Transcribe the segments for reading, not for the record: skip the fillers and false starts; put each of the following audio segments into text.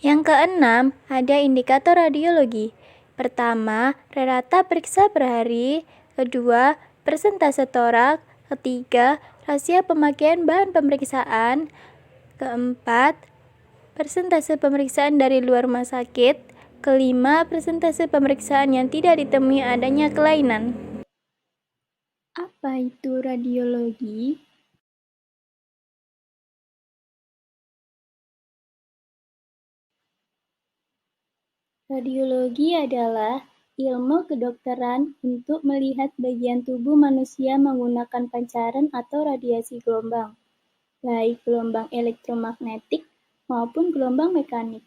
Yang keenam, ada indikator radiologi. Pertama, rata periksa per hari. Kedua, persentase torak. Ketiga, rasio pemakaian bahan pemeriksaan. Keempat, persentase pemeriksaan dari luar rumah sakit. Kelima, persentase pemeriksaan yang tidak ditemui adanya kelainan. Apa itu radiologi? Radiologi adalah ilmu kedokteran untuk melihat bagian tubuh manusia menggunakan pancaran atau radiasi gelombang, baik gelombang elektromagnetik maupun gelombang mekanik.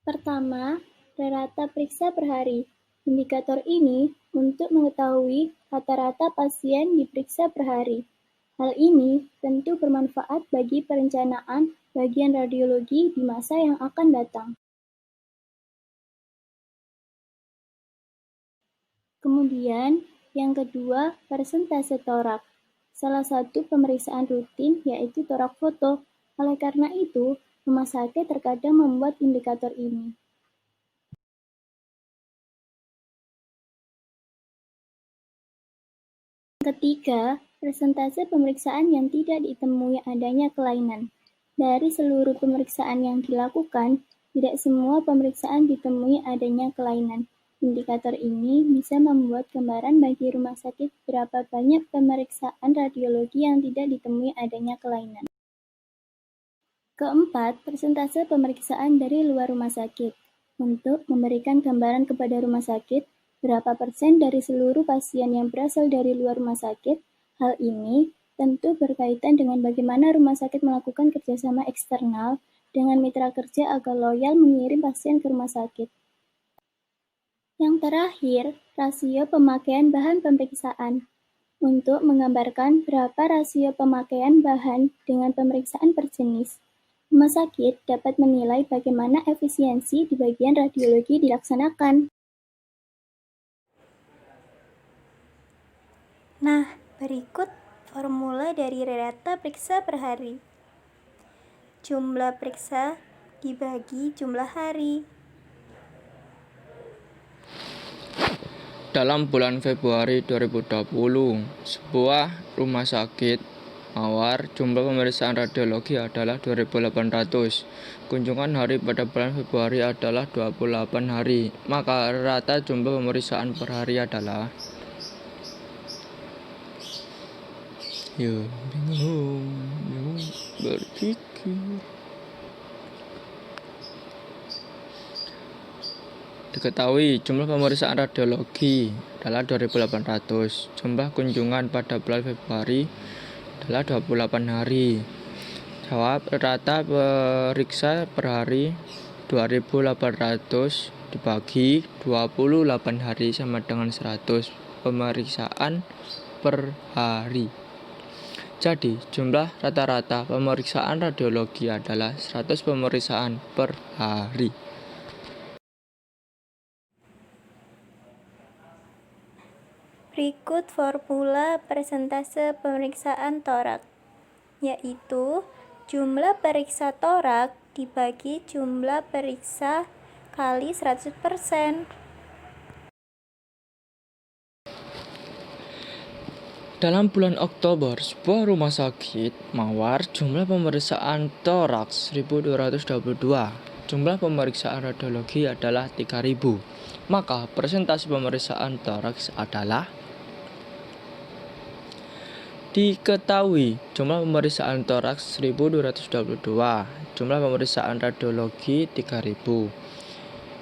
Pertama, rata periksa per hari. Indikator ini untuk mengetahui rata-rata pasien diperiksa per hari. Hal ini tentu bermanfaat bagi perencanaan bagian radiologi di masa yang akan datang. Kemudian, yang kedua, persentase torak. Salah satu pemeriksaan rutin yaitu torak foto. Oleh karena itu, rumah sakit terkadang membuat indikator ini. Ketiga, persentase pemeriksaan yang tidak ditemui adanya kelainan. Dari seluruh pemeriksaan yang dilakukan, tidak semua pemeriksaan ditemui adanya kelainan. Indikator ini bisa membuat gambaran bagi rumah sakit berapa banyak pemeriksaan radiologi yang tidak ditemui adanya kelainan. Keempat, persentase pemeriksaan dari luar rumah sakit. Untuk memberikan gambaran kepada rumah sakit, berapa persen dari seluruh pasien yang berasal dari luar rumah sakit. Hal ini tentu berkaitan dengan bagaimana rumah sakit melakukan kerjasama eksternal dengan mitra kerja agar loyal mengirim pasien ke rumah sakit. Yang terakhir, rasio pemakaian bahan pemeriksaan. Untuk menggambarkan berapa rasio pemakaian bahan dengan pemeriksaan per jenis. Rumah sakit dapat menilai bagaimana efisiensi di bagian radiologi dilaksanakan. Nah, berikut formula dari rata periksa per hari. Jumlah periksa dibagi jumlah hari. Dalam bulan Februari 2020, sebuah rumah sakit Mawar, jumlah pemeriksaan radiologi adalah 2.800. Kunjungan hari pada bulan Februari adalah 28 hari. Maka rata jumlah pemeriksaan per hari adalah bingung berpikir. Diketahui jumlah pemeriksaan radiologi adalah 2.800. Jumlah kunjungan pada bulan Februari adalah 28 hari. Jawab, rata periksa per hari 2.800 dibagi 28 hari sama dengan 100 pemeriksaan per hari. Jadi, jumlah rata-rata pemeriksaan radiologi adalah 100 pemeriksaan per hari. Berikut formula persentase pemeriksaan torak, yaitu jumlah periksa torak dibagi jumlah periksa kali 100%. Dalam bulan Oktober, sebuah rumah sakit Mawar, jumlah pemeriksaan toraks 1.222. Jumlah pemeriksaan radiologi adalah 3.000. Maka persentase pemeriksaan toraks adalah diketahui jumlah pemeriksaan toraks 1.222, jumlah pemeriksaan radiologi 3.000.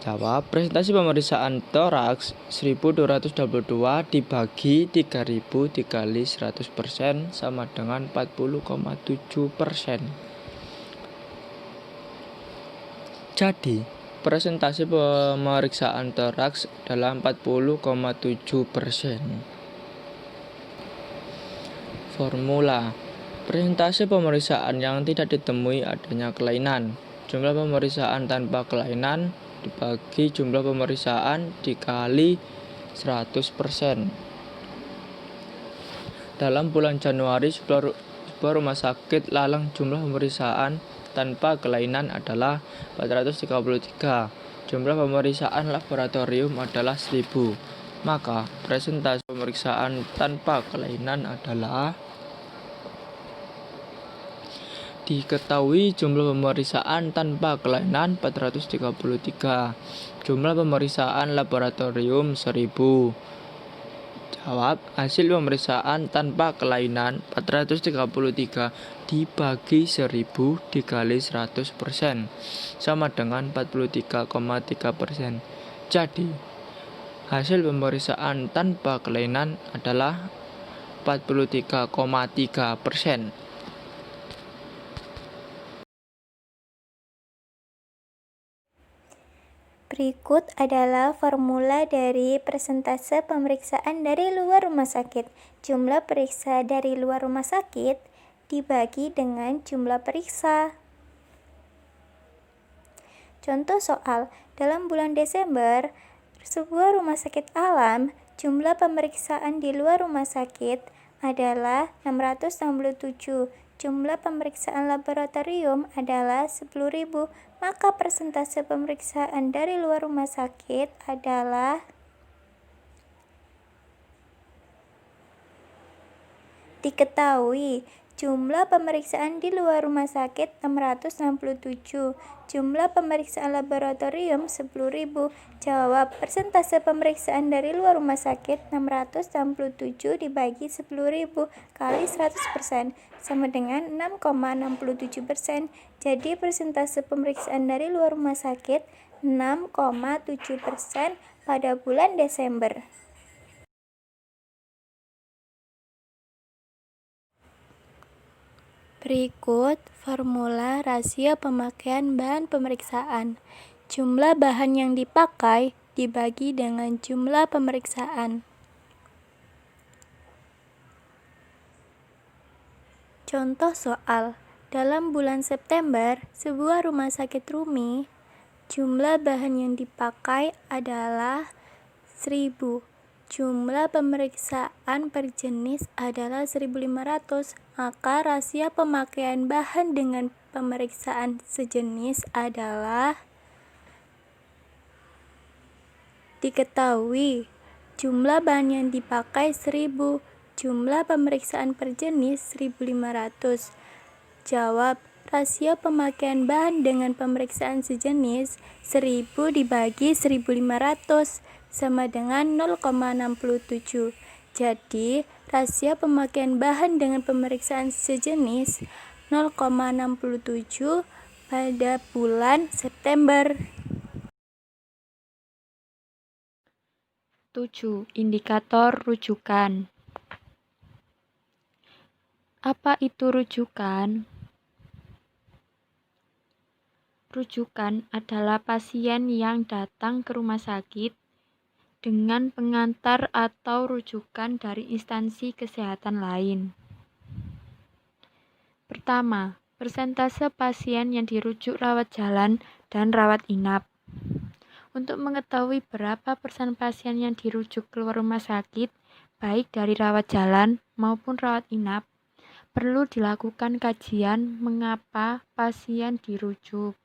Jawab, presentasi pemeriksaan toraks 1.222 dibagi 3.000 dikali 100% sama dengan 40,7%. Jadi, presentasi pemeriksaan toraks adalah 40,7%. Formula presentasi pemeriksaan yang tidak ditemui adanya kelainan. Jumlah pemeriksaan tanpa kelainan dibagi jumlah pemeriksaan dikali 100%. Dalam bulan Januari, sebuah sebuah rumah sakit lalang jumlah pemeriksaan tanpa kelainan adalah 433. Jumlah pemeriksaan laboratorium adalah 1000. Maka persentase pemeriksaan tanpa kelainan adalah diketahui jumlah pemeriksaan tanpa kelainan 433. Jumlah pemeriksaan laboratorium 1000. Jawab, hasil pemeriksaan tanpa kelainan 433 dibagi 1000 dikali 100% sama dengan 43,3%. Jadi, hasil pemeriksaan tanpa kelainan adalah 43,3%. Berikut adalah formula dari persentase pemeriksaan dari luar rumah sakit. Jumlah periksa dari luar rumah sakit dibagi dengan jumlah periksa. Contoh soal, dalam bulan Desember, sebuah rumah sakit alam, jumlah pemeriksaan di luar rumah sakit adalah 667. Jumlah pemeriksaan laboratorium adalah 10.000, maka persentase pemeriksaan dari luar rumah sakit adalah diketahui. Jumlah pemeriksaan di luar rumah sakit 667. Jumlah pemeriksaan laboratorium 10.000. Jawab, persentase pemeriksaan dari luar rumah sakit 667 dibagi 10.000 kali 100% sama dengan 6,67%. Jadi persentase pemeriksaan dari luar rumah sakit 6,7% pada bulan Desember. Berikut formula rasio pemakaian bahan pemeriksaan. Jumlah bahan yang dipakai dibagi dengan jumlah pemeriksaan. Contoh soal, dalam bulan September, sebuah rumah sakit Rumi, jumlah bahan yang dipakai adalah 1000. Jumlah pemeriksaan per jenis adalah 1.500, maka rasio pemakaian bahan dengan pemeriksaan sejenis adalah diketahui. Jumlah bahan yang dipakai 1000, jumlah pemeriksaan per jenis 1.500. Jawab, rasio pemakaian bahan dengan pemeriksaan sejenis 1000 dibagi 1.500 sama dengan 0,67. Jadi, rasio pemakaian bahan dengan pemeriksaan sejenis 0,67 pada bulan September. 7. Indikator rujukan. Apa itu rujukan? Rujukan adalah pasien yang datang ke rumah sakit dengan pengantar atau rujukan dari instansi kesehatan lain. Pertama, persentase pasien yang dirujuk rawat jalan dan rawat inap. Untuk mengetahui berapa persen pasien yang dirujuk keluar rumah sakit, baik dari rawat jalan maupun rawat inap, perlu dilakukan kajian mengapa pasien dirujuk.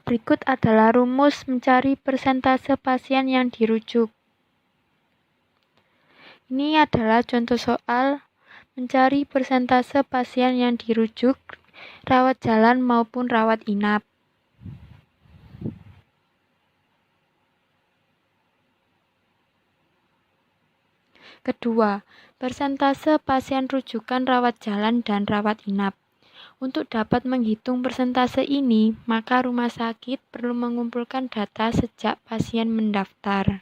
Berikut adalah rumus mencari persentase pasien yang dirujuk. Ini adalah contoh soal mencari persentase pasien yang dirujuk rawat jalan maupun rawat inap. Kedua, persentase pasien rujukan rawat jalan dan rawat inap. Untuk dapat menghitung persentase ini, maka rumah sakit perlu mengumpulkan data sejak pasien mendaftar.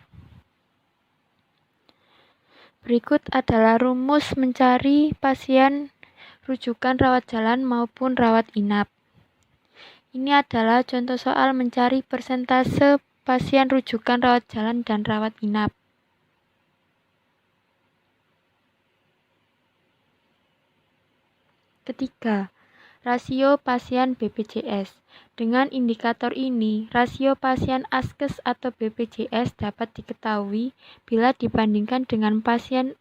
Berikut adalah rumus mencari pasien rujukan rawat jalan maupun rawat inap. Ini adalah contoh soal mencari persentase pasien rujukan rawat jalan dan rawat inap. Ketiga, rasio pasien BPJS. Dengan indikator ini, rasio pasien Askes atau BPJS dapat diketahui bila dibandingkan dengan pasien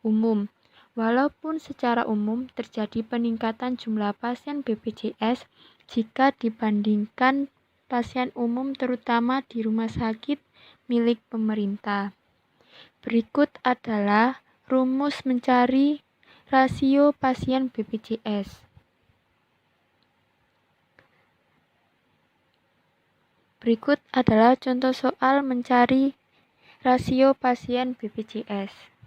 umum. Walaupun secara umum terjadi peningkatan jumlah pasien BPJS jika dibandingkan pasien umum terutama di rumah sakit milik pemerintah. Berikut adalah rumus mencari rasio pasien BPJS. Berikut adalah contoh soal mencari rasio pasien BPJS.